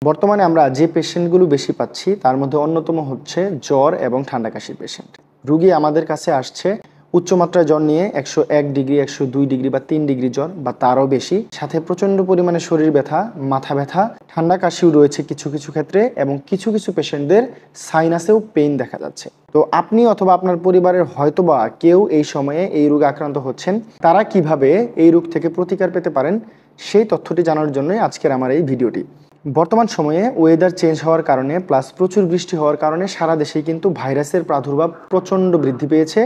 বর্তমানে আমরা যে পেশেন্টগুলো বেশি পাচ্ছি তার মধ্যে অন্যতম হচ্ছে জ্বর এবং ঠান্ডা কাশির পেশেন্ট। রুগী আমাদের কাছে আসছে উচ্চমাত্রায় জ্বর নিয়ে 101 ডিগ্রি, 102 ডিগ্রি বা 3 ডিগ্রি জ্বর বা তারও বেশি, সাথে প্রচণ্ড পরিমাণে শরীর ব্যথা, মাথা ব্যথা, ঠান্ডা কাশিও রয়েছে কিছু কিছু ক্ষেত্রে, এবং কিছু কিছু পেশেন্টদের সাইনাসেও পেইন দেখা যাচ্ছে। তো আপনি অথবা আপনার পরিবারের হয়তোবা কেউ এই সময়ে এই রোগে আক্রান্ত হচ্ছেন। তারা কিভাবে এই রোগ থেকে প্রতিকার পেতে পারেন সেই তথ্যটি জানার জন্যই আজকের আমার এই ভিডিওটি। বর্তমান সময়ে ওয়েদার চেঞ্জ হওয়ার কারণে প্লাস প্রচুর বৃষ্টি হওয়ার কারণে সারা দেশেই কিন্তু ভাইরাসের প্রাদুর্ভাব প্রচণ্ড বৃদ্ধি পেয়েছে।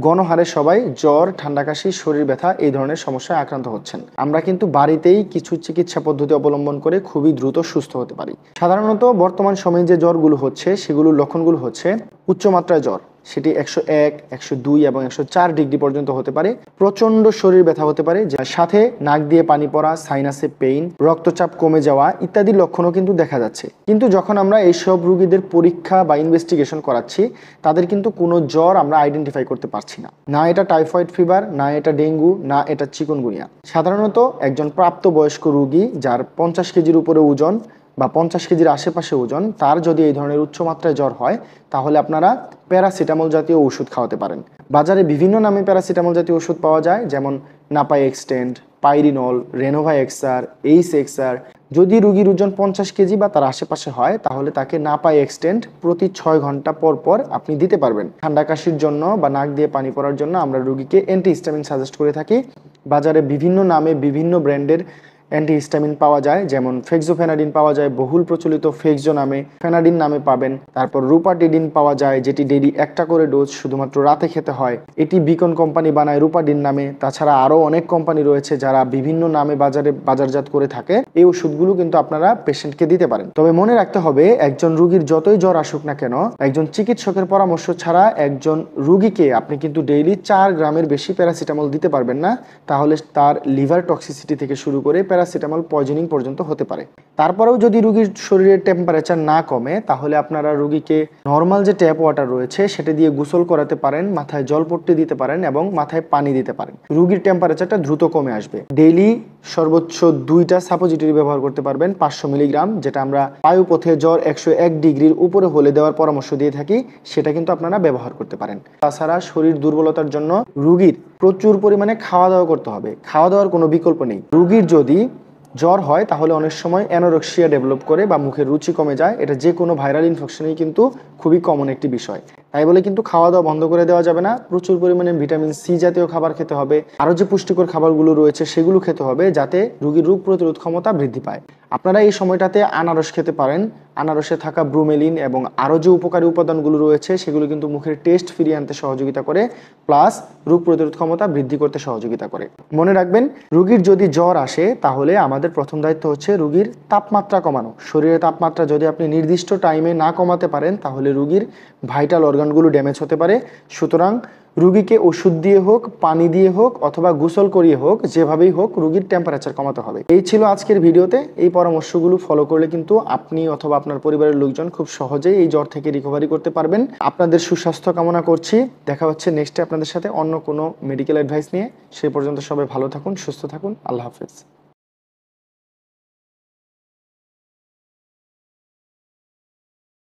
গণহারে সবাই জ্বর, ঠান্ডা কাশি, শরীর ব্যথা এই ধরনের সমস্যায় আক্রান্ত হচ্ছেন। আমরা কিন্তু বাড়িতেই কিছু চিকিৎসা পদ্ধতি অবলম্বন করে খুবই দ্রুত সুস্থ হতে পারি। সাধারণত বর্তমান সময়ে যে জ্বরগুলো হচ্ছে সেগুলোর লক্ষণগুলো হচ্ছে উচ্চমাত্রায় জ্বর, সেটি 101, 102 এবং 104 ডিগ্রি পর্যন্ত হতে পারে। প্রচণ্ড শরীর ব্যথা হতে পারে, যার সাথে নাক দিয়ে পানি পড়া, সাইনাসে পেইন, রক্তচাপ কমে যাওয়া ইত্যাদি লক্ষণও কিন্তু দেখা যাচ্ছে। কিন্তু যখন আমরা এইসব রোগীদের পরীক্ষা বা ইনভেস্টিগেশন করাচ্ছি, তাদের কিন্তু কোনো জ্বর আমরা আইডেন্টিফাই করতে পারছি না। না এটা টাইফয়েড ফিভার, না এটা ডেঙ্গু, না এটা চিকুনগুনিয়া। সাধারণত একজন প্রাপ্তবয়স্ক রোগী যার 50 কেজির উপরে ওজন বা 50 কেজির আশেপাশে ওজন, তার যদি এই ধরনের উচ্চমাত্রায় জ্বর হয় তাহলে আপনারা প্যারাসিটামল জাতীয় ওষুধ খাওয়াতে পারেন। বাজারে বিভিন্ন নামে প্যারাসিটামল জাতীয় ওষুধ পাওয়া যায়, যেমন নাপাই এক্সটেন্ড, পাইরিনল, রেনোভা এক্সআর, এইস এক্সআর। যদি রোগীর ওজন 50 কেজি বা তার আশেপাশে হয় তাহলে তাকে নাপাই এক্সটেন্ড প্রতি 6 ঘন্টা পর পর আপনি দিতে পারবেন। ঠান্ডা কাশির জন্য বা নাক দিয়ে পানি পড়ার জন্য আমরা রোগীকে অ্যান্টিহিস্টামিন সাজেস্ট করে থাকি। বাজারে বিভিন্ন নামে বিভিন্ন ব্র্যান্ডের অ্যান্টিহিস্টামিন পাওয়া যায়, যেমন ফেক্সোফেনাডিন পাওয়া যায় বহুল প্রচলিত ফেক্সো নামে, ফেনাডিন নামে পাবেন। তারপর রুপাটিডিন পাওয়া যায়, যেটি ডেইলি একটা করে ডোজ শুধুমাত্র রাতে খেতে হয়। এটি বিকন কোম্পানি বানায় রুপাডিন নামে। তাছাড়া আরও অনেক কোম্পানি রয়েছে যারা বিভিন্ন নামে বাজারে বাজারজাত করে থাকে। এই ওষুধগুলো কিন্তু আপনারা পেশেন্টকে দিতে পারেন। তবে মনে রাখতে হবে, একজন রোগীর যতই জ্বর আসুক না কেন, একজন চিকিৎসকের পরামর্শ ছাড়া একজন রোগীকে আপনি কিন্তু ডেইলি 4 গ্রামের বেশি প্যারাসিটামল দিতে পারবেন না। তাহলে তার লিভার টক্সিসিটি থেকে শুরু করে প্যারাসিটামল পয়জনিং পর্যন্ত হতে পারে। তারপরেও যদি রোগীর শরীরের টেম্পারেচার না কমে তাহলে আপনারা রোগীকে নর্মাল যে ট্যাপ ওয়াটার রয়েছে সেটা দিয়ে গোসল করাতে পারেন, মাথায় জলপট্টি দিতে পারেন এবং মাথায় পানি দিতে পারেন। রোগীর টেম্পারেচারটা দ্রুত কমে আসবে। ডেইলি সর্বোচ্চ 2টা সাপোজিটরি ব্যবহার করতে পারবেন 500 মিলিগ্রাম, যেটা আমরা বায়ুপথে জ্বর 101 ডিগ্রির উপরে হলে দেওয়ার পরামর্শ দিয়ে থাকি, সেটা কিন্তু আপনারা ব্যবহার করতে পারেন। তাছাড়া শরীর দুর্বলতার জন্য রোগীর প্রচুর পরিমাণে খাওয়া দাওয়া করতে হবে। খাওয়া দাওয়ার কোনো বিকল্প নেই। রোগীর যদি জ্বর হয় তাহলে অনেক সময় অ্যানোরেক্সিয়া ডেভেলপ করে বা মুখের রুচি কমে যায়। এটা যে কোনো ভাইরাল ইনফেকশনেই কিন্তু খুবই কমন একটি বিষয়। তাই বলে কিন্তু খাওয়া দাওয়া বন্ধ করে দেওয়া যাবে না। প্রচুর পরিমাণে ভিটামিন সি জাতীয় খাবার খেতে হবে। আরও যে পুষ্টিকর খাবারগুলো রয়েছে সেগুলো খেতে হবে, যাতে রোগীর রোগ প্রতিরোধ ক্ষমতা বৃদ্ধি পায়। আপনারা এই সময়টাতে আনারস খেতে পারেন। আনারসে থাকা ব্রুমেলিন এবং আরও যে উপকারী উপাদানগুলো রয়েছে সেগুলো কিন্তু মুখের টেস্ট ফিরিয়ে আনতে সহযোগিতা করে, প্লাস রোগ প্রতিরোধ ক্ষমতা বৃদ্ধি করতে সহযোগিতা করে। মনে রাখবেন, রোগীর যদি জ্বর আসে তাহলে আমাদের প্রথম দায়িত্ব হচ্ছে রোগীর তাপমাত্রা কমানো। শরীরের তাপমাত্রা যদি আপনি নির্দিষ্ট টাইমে না কমাতে পারেন তাহলে রোগীর ভাইটাল অর্গানগুলো ড্যামেজ হতে পারে। সুতরাং রোগীকে ওষুধ দিয়ে হোক, পানি দিয়ে হোক অথবা গোসল করিয়ে হোক, যেভাবেই হোক রোগীর টেম্পারেচার কমাতে হবে। এই ছিল আজকের ভিডিওতে। এই পরামর্শগুলো ফলো করলে কিন্তু আপনি অথবা আপনার পরিবারের লোকজন খুব সহজেই এই জ্বর থেকে রিকভারি করতে পারবেন। আপনাদের সুস্বাস্থ্য কামনা করছি। দেখা হচ্ছে নেক্সটে আপনাদের সাথে অন্য কোনো মেডিকেল অ্যাডভাইস নিয়ে। সেই পর্যন্ত সবাই ভালো থাকুন, সুস্থ থাকুন। আল্লাহ হাফেজ।